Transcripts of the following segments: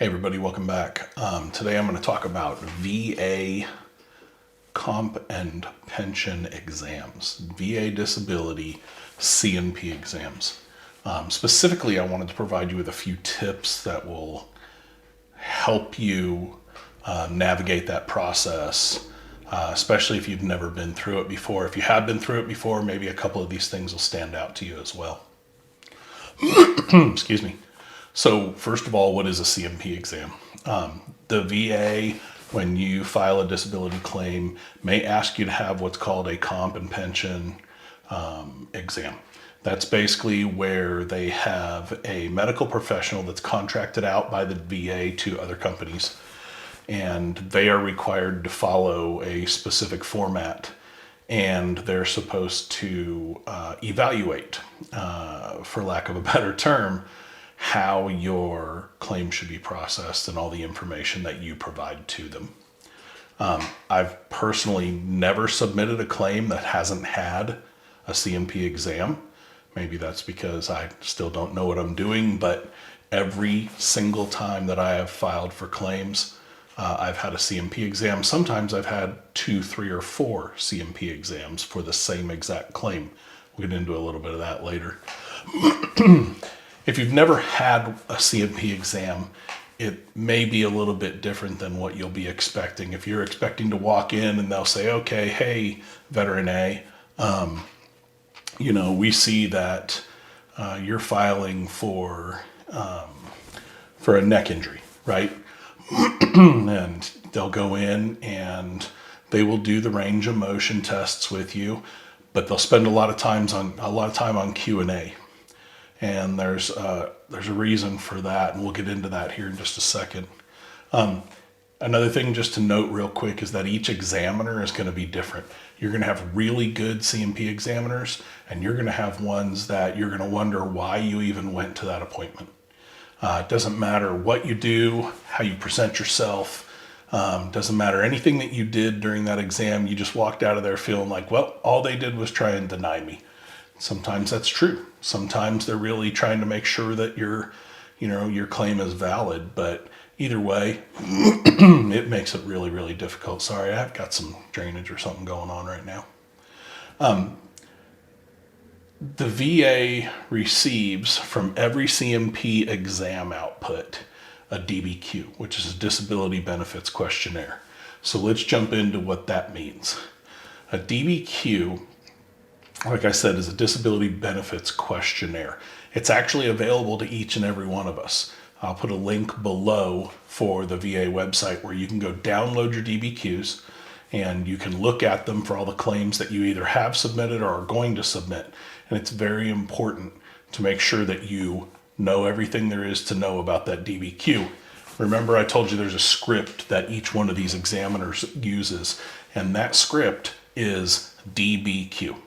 Hey everybody, welcome back. Today I'm going to talk about VA comp and pension exams, VA disability C&P exams. Specifically, I wanted to provide you with a few tips that will help you navigate that process, especially if you've never been through it before. If you have been through it before, maybe a couple of these things will stand out to you as well. Excuse me. So first of all, what is a C&P exam? The VA, when you file a disability claim, may ask you to have what's called a comp and pension exam. That's basically where they have a medical professional that's contracted out by the VA to other companies, and they are required to follow a specific format, and they're supposed to evaluate, for lack of a better term, how your claim should be processed and all the information that you provide to them. I've personally never submitted a claim that hasn't had a C&P exam. Maybe that's because I still don't know what I'm doing, but every single time that I have filed for claims, I've had a C&P exam. Sometimes I've had 2, 3, or 4 C&P exams for the same exact claim. We'll get into a little bit of that later. If you've never had a C&P exam, it may be a little bit different than what you'll be expecting. If you're expecting to walk in and they'll say, okay, hey, veteran A, we see that you're filing for a neck injury, right? And they'll go in and they will do the range of motion tests with you, but they'll spend a lot of time on Q&A. And there's a reason for that, and we'll get into that here in just a second. Another thing just to note real quick is that each examiner is going to be different. You're going to have really good C&P examiners, and you're going to have ones that you're going to wonder why you even went to that appointment. It doesn't matter what you do, how you present yourself. Doesn't matter anything that you did during that exam. You just walked out of there feeling like, well, all they did was try and deny me. Sometimes that's true. Sometimes they're really trying to make sure that your claim is valid. But either way, it makes it really, really difficult. Sorry, I've got some drainage or something going on right now. The VA receives from every C&P exam output a DBQ, which is a disability benefits questionnaire. So let's jump into what that means. A DBQ, like I said, is a disability benefits questionnaire. It's actually available to each and every one of us. I'll put a link below for the VA website where you can go download your DBQs and you can look at them for all the claims that you either have submitted or are going to submit. And it's very important to make sure that you know everything there is to know about that DBQ. Remember, I told you there's a script that each one of these examiners uses, and that script is DBQ.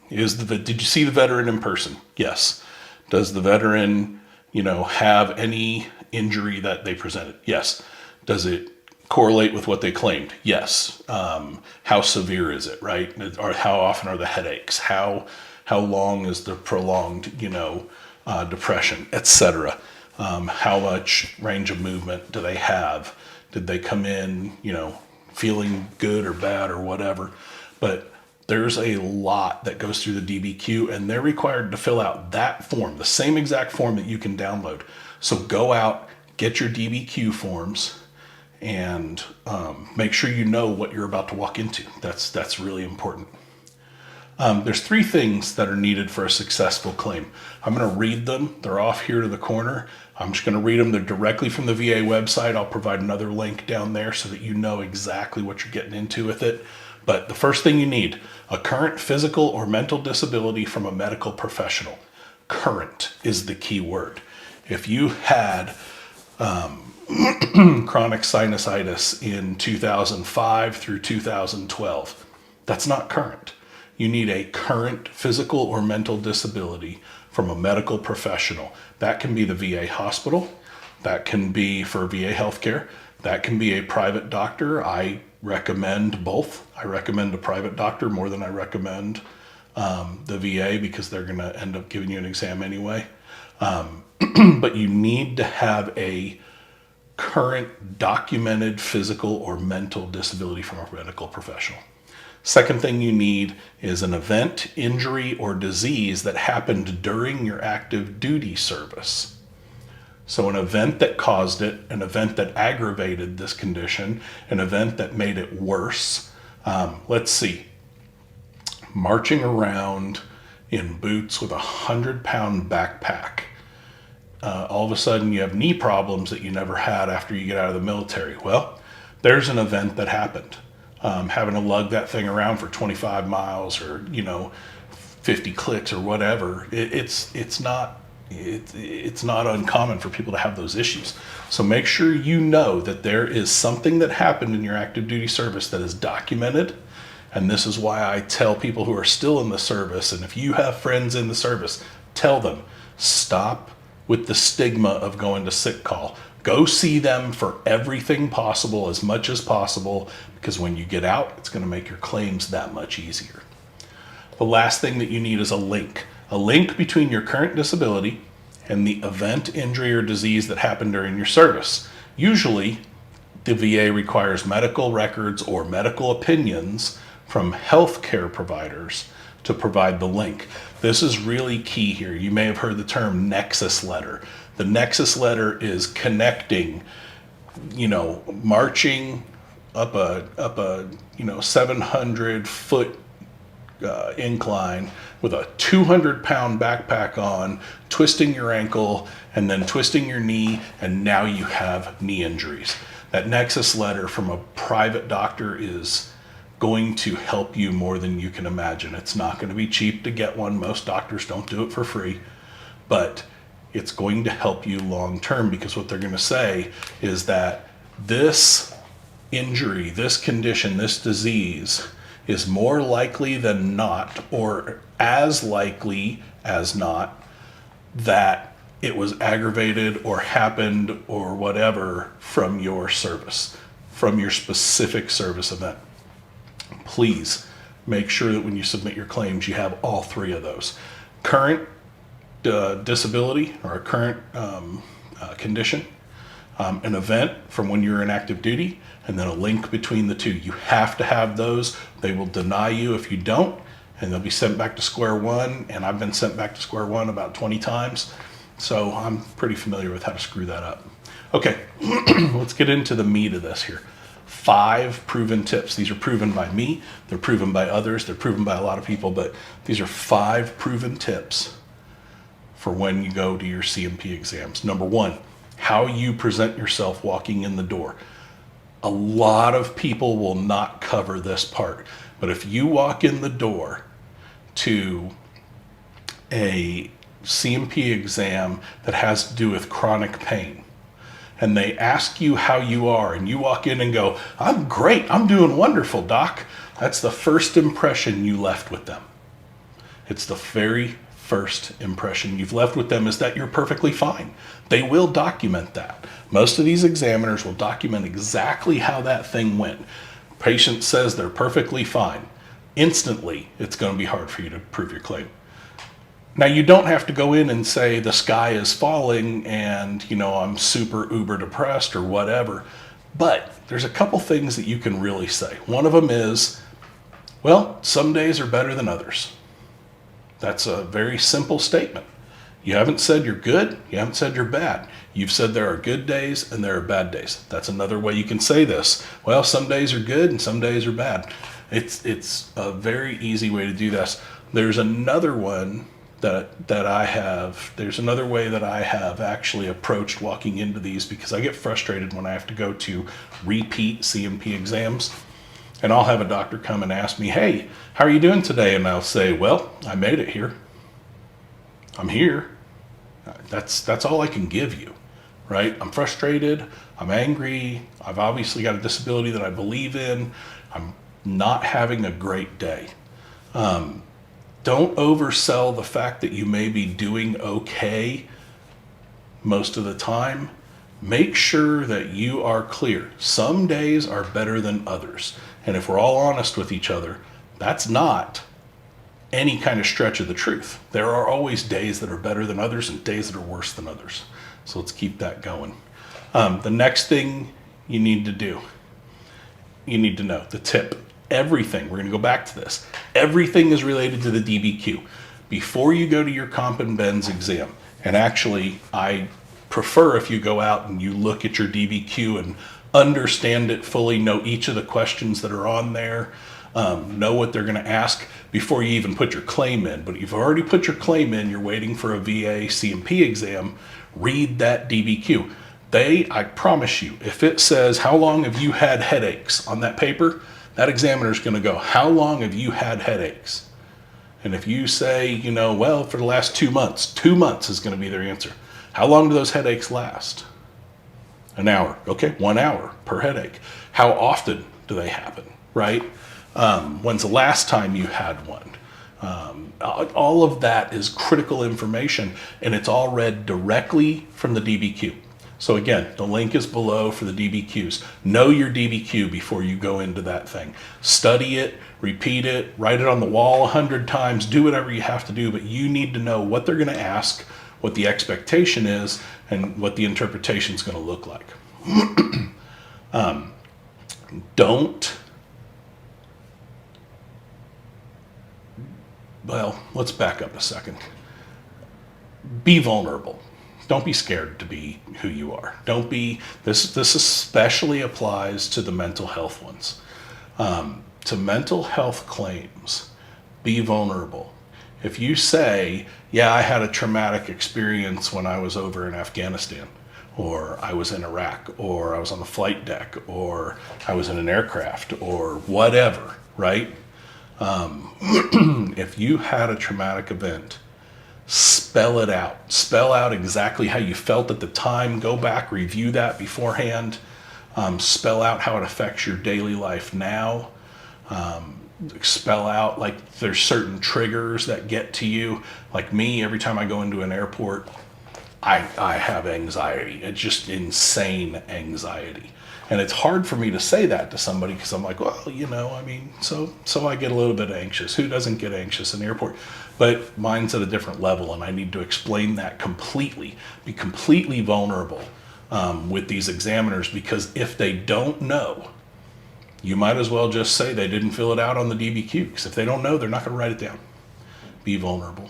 Did you see the veteran in person? Yes. Does the veteran, have any injury that they presented? Yes. Does it correlate with what they claimed? Yes. How severe is it, right? Or how often are the headaches? How long is the prolonged, depression, etc.? How much range of movement do they have? Did they come in, feeling good or bad or whatever? But there's a lot that goes through the DBQ, and they're required to fill out that form, the same exact form that you can download. So go out, get your DBQ forms, and make sure you know what you're about to walk into. That's really important. There's 3 things that are needed for a successful claim. I'm going to read them. They're off here to the corner. I'm just going to read them. They're directly from the VA website. I'll provide another link down there so that you know exactly what you're getting into with it. But the first thing you need, a current physical or mental disability from a medical professional. Current is the key word. If you had chronic sinusitis in 2005 through 2012, that's not current. You need a current physical or mental disability from a medical professional. That can be the VA hospital. That can be for VA healthcare. That can be a private doctor. I recommend both. I recommend a private doctor more than I recommend the VA because they're going to end up giving you an exam anyway. but you need to have a current documented physical or mental disability from a medical professional. Second thing you need is an event, injury, or disease that happened during your active duty service. So an event that caused it, an event that aggravated this condition, an event that made it worse. Let's see, marching around in boots with a 100-pound backpack. All of a sudden you have knee problems that you never had after you get out of the military. Well, there's an event that happened. Having to lug that thing around for 25 miles or 50 clicks or whatever, it's not uncommon for people to have those issues. So make sure you know that there is something that happened in your active duty service that is documented. And this is why I tell people who are still in the service, and if you have friends in the service, tell them, stop with the stigma of going to sick call. Go see them for everything possible, as much as possible, because when you get out, it's going to make your claims that much easier. The last thing that you need is a link between your current disability and the event, injury, or disease that happened during your service. Usually, the VA requires medical records or medical opinions from healthcare providers to provide the link. This is really key here. You may have heard the term nexus letter. The nexus letter is connecting, marching up a 700-foot incline with a 200-pound backpack on, twisting your ankle and then twisting your knee, and now you have knee injuries. That nexus letter from a private doctor is going to help you more than you can imagine. It's not going to be cheap to get one. Most doctors don't do it for free, but it's going to help you long term, because what they're going to say is that this injury, this condition, this disease is more likely than not, or as likely as not, that it was aggravated or happened or whatever from your service, from your specific service event. Please make sure that when you submit your claims, you have all three of those. Current disability or a current condition, an event from when you're in active duty, and then a link between the two. You have to have those. They will deny you if you don't, and they'll be sent back to square one. And I've been sent back to square one about 20 times. So I'm pretty familiar with how to screw that up. Okay, let's get into the meat of this here. 5 proven tips. These are proven by me. They're proven by others. They're proven by a lot of people, but these are 5 proven tips for when you go to your C&P exams. Number 1, how you present yourself walking in the door. A lot of people will not cover this part, but if you walk in the door to a C&P exam that has to do with chronic pain, and they ask you how you are, and you walk in and go, "I'm great, I'm doing wonderful, doc," that's the first impression you left with them. It's the very first impression you've left with them, is that you're perfectly fine. They will document that. Most of these examiners will document exactly how that thing went. Patient says they're perfectly fine. Instantly, it's going to be hard for you to prove your claim. Now, you don't have to go in and say the sky is falling and, I'm super uber depressed or whatever. But there's a couple things that you can really say. One of them is, well, some days are better than others. That's a very simple statement. You haven't said you're good. You haven't said you're bad. You've said there are good days and there are bad days. That's another way you can say this. Well, some days are good and some days are bad. It's a very easy way to do this. There's another one that I have. There's another way that I have actually approached walking into these, because I get frustrated when I have to go to repeat C&P exams. And I'll have a doctor come and ask me, "Hey, how are you doing today?" And I'll say, "Well, I made it here. I'm here." That's all I can give you, right? I'm frustrated. I'm angry. I've obviously got a disability that I believe in. I'm not having a great day. Don't oversell the fact that you may be doing okay most of the time. Make sure that you are clear. Some days are better than others. And if we're all honest with each other, that's not any kind of stretch of the truth. There are always days that are better than others and days that are worse than others. So let's keep that going. The next thing you need to do, you need to know the tip. Everything, we're going to go back to this. Everything is related to the DBQ. Before you go to your Comp and Ben's exam, and actually I prefer if you go out and you look at your DBQ and understand it fully, know each of the questions that are on there, know what they're going to ask before you even put your claim in. But if you've already put your claim in, you're waiting for a VA C&P exam, read that DBQ. I promise you, if it says, how long have you had headaches on that paper, that examiner's going to go, how long have you had headaches? And if you say, well, for the last 2 months, 2 months is going to be their answer. How long do those headaches last? An hour. Okay, 1 hour per headache. How often do they happen, right? When's the last time you had one? All of that is critical information, and it's all read directly from the DBQ. So again, the link is below for the DBQs. Know your DBQ before you go into that thing. Study it, repeat it, write it on the wall 100 times, do whatever you have to do, but you need to know what they're going to ask, what the expectation is, and what the interpretation is going to look like. Let's back up a second. Be vulnerable. Don't be scared to be who you are. This especially applies to the mental health ones. To mental health claims, be vulnerable. If you say, yeah, I had a traumatic experience when I was over in Afghanistan, or I was in Iraq, or I was on the flight deck, or I was in an aircraft, or whatever, right? If you had a traumatic event, spell it out. Spell out exactly how you felt at the time. Go back, review that beforehand. Spell out how it affects your daily life now. Spell out, like, there's certain triggers that get to you. Like me, every time I go into an airport, I have anxiety. It's just insane anxiety. And it's hard for me to say that to somebody because I'm like, well, so I get a little bit anxious. Who doesn't get anxious in the airport? But mine's at a different level, and I need to explain that completely, be completely vulnerable with these examiners, because if they don't know, you might as well just say they didn't fill it out on the DBQ, because if they don't know, they're not going to write it down. Be vulnerable.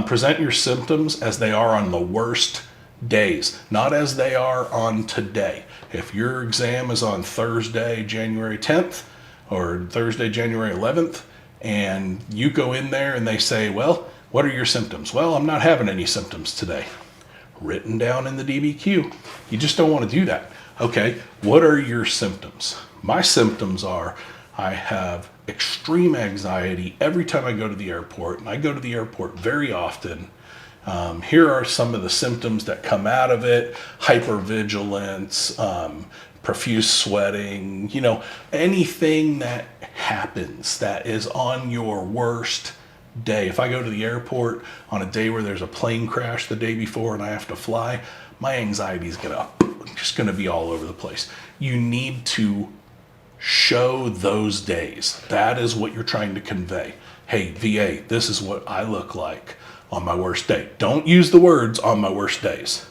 Present your symptoms as they are on the worst days, not as they are on today. If your exam is on Thursday, January 10th, or Thursday, January 11th, and you go in there and they say, well, what are your symptoms? Well, I'm not having any symptoms today. Written down in the DBQ. You just don't want to do that. Okay, what are your symptoms? My symptoms are, I have extreme anxiety every time I go to the airport, and I go to the airport very often. Here are some of the symptoms that come out of it: hypervigilance, profuse sweating, anything that happens that is on your worst day. If I go to the airport on a day where there's a plane crash the day before and I have to fly, my anxiety is just going to be all over the place. You need to show those days. That is what you're trying to convey. Hey, VA, this is what I look like on my worst day. Don't use the words on my worst days.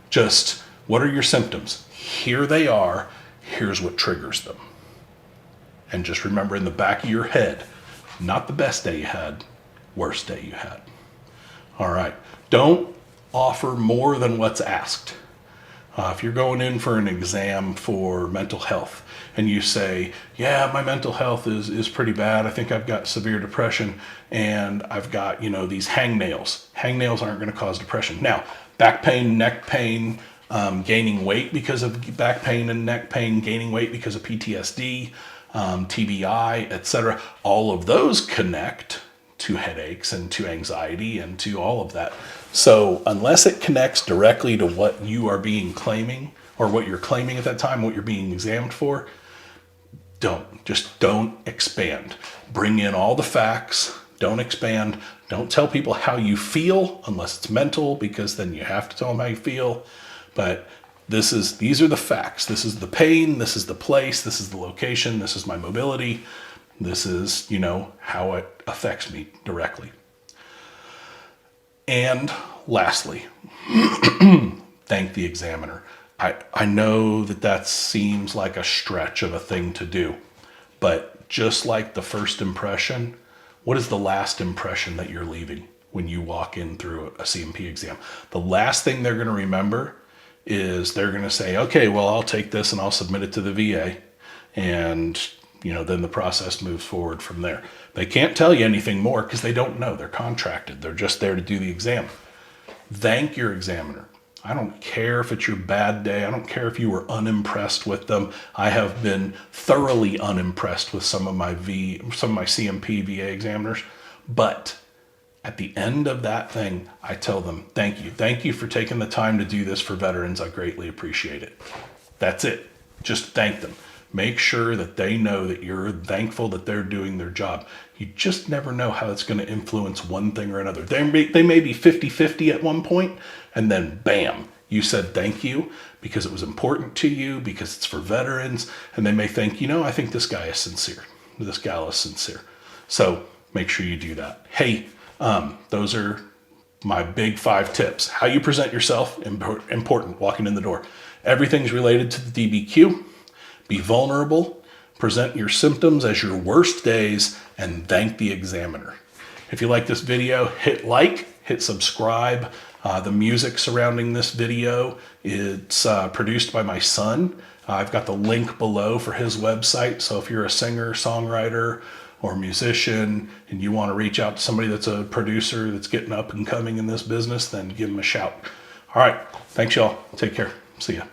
Just, what are your symptoms? Here they are. Here's what triggers them. And just remember in the back of your head, not the best day you had, worst day you had. All right. Don't offer more than what's asked. If you're going in for an exam for mental health and you say, yeah, my mental health is pretty bad. I think I've got severe depression and I've got, these hangnails. Hangnails aren't going to cause depression. Now, back pain, neck pain, gaining weight because of back pain and neck pain, gaining weight because of PTSD, TBI, etc. All of those connect to headaches and to anxiety and to all of that. So unless it connects directly to what you are claiming or what you're claiming at that time, what you're being examined for, don't expand. Bring in all the facts. Don't expand. Don't tell people how you feel unless it's mental, because then you have to tell them how you feel. But these are the facts. This is the pain. This is the place. This is the location. This is my mobility. This is, how it affects me directly. And lastly, thank the examiner. I know that seems like a stretch of a thing to do, but just like the first impression, what is the last impression that you're leaving when you walk in through a C&P exam? The last thing they're going to remember is they're going to say, okay, well, I'll take this and I'll submit it to the VA. And, then the process moves forward from there. They can't tell you anything more because they don't know. They're contracted. They're just there to do the exam. Thank your examiner. I don't care if it's your bad day. I don't care if you were unimpressed with them. I have been thoroughly unimpressed with some of my C&P VA examiners. But at the end of that thing, I tell them, thank you. Thank you for taking the time to do this for veterans. I greatly appreciate it. That's it. Just thank them. Make sure that they know that you're thankful that they're doing their job. You just never know how it's going to influence one thing or another. They may be 50-50 at one point, and then bam, you said thank you because it was important to you, because it's for veterans, and they may think, I think this guy is sincere. This gal is sincere. So make sure you do that. Hey, those are my big 5 tips. How you present yourself, important, walking in the door. Everything's related to the DBQ. Be vulnerable, present your symptoms as your worst days, and thank the examiner. If you like this video, hit like, hit subscribe. The music surrounding this video is produced by my son. I've got the link below for his website. So if you're a singer, songwriter, or musician, and you want to reach out to somebody that's a producer that's getting up and coming in this business, then give him a shout. All right. Thanks, y'all. Take care. See ya.